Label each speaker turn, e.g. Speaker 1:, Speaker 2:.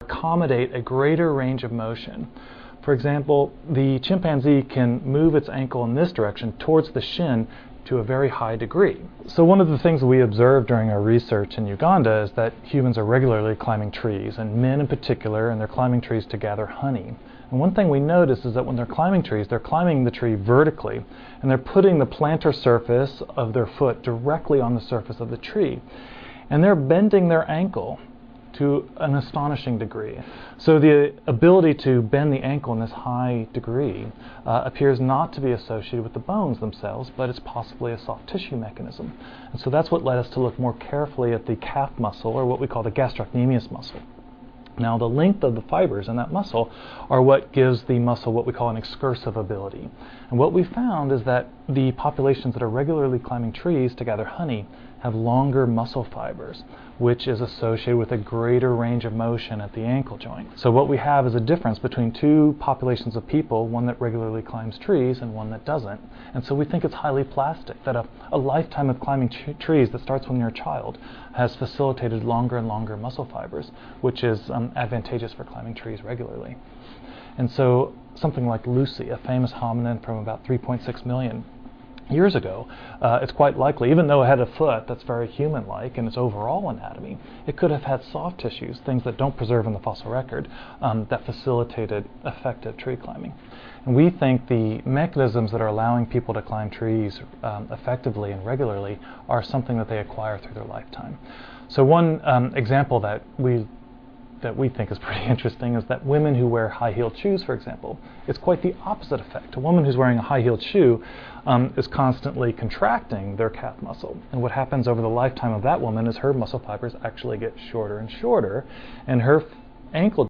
Speaker 1: accommodate a greater range of motion. For example, the chimpanzee can move its ankle in this direction towards the shin to a very high degree. So one of the things we observed during our research in Uganda is that humans are regularly climbing trees, and men in particular, and they're climbing trees to gather honey. And one thing we notice is that when they're climbing trees, they're climbing the tree vertically, and they're putting the plantar surface of their foot directly on the surface of the tree. And they're bending their ankle to an astonishing degree. So the ability to bend the ankle in this high degree appears not to be associated with the bones themselves, but it's possibly a soft tissue mechanism. And so that's what led us to look more carefully at the calf muscle, or what we call the gastrocnemius muscle. Now, the length of the fibers in that muscle are what gives the muscle what we call an excursive ability. And what we found is that the populations that are regularly climbing trees to gather honey have longer muscle fibers, which is associated with a greater range of motion at the ankle joint. So what we have is a difference between two populations of people, one that regularly climbs trees and one that doesn't. And so we think it's highly plastic, that a lifetime of climbing trees that starts when you're a child has facilitated longer and longer muscle fibers, which is advantageous for climbing trees regularly. And so something like Lucy, a famous hominin from about 3.6 million years ago, it's quite likely, even though it had a foot that's very human-like in its overall anatomy, it could have had soft tissues, things that don't preserve in the fossil record, that facilitated effective tree climbing. And we think the mechanisms that are allowing people to climb trees effectively and regularly are something that they acquire through their lifetime. So one example that we think is pretty interesting is that women who wear high-heeled shoes, for example, it's quite the opposite effect. A woman who's wearing a high-heeled shoe is constantly contracting their calf muscle. And what happens over the lifetime of that woman is her muscle fibers actually get shorter and shorter, and her ankle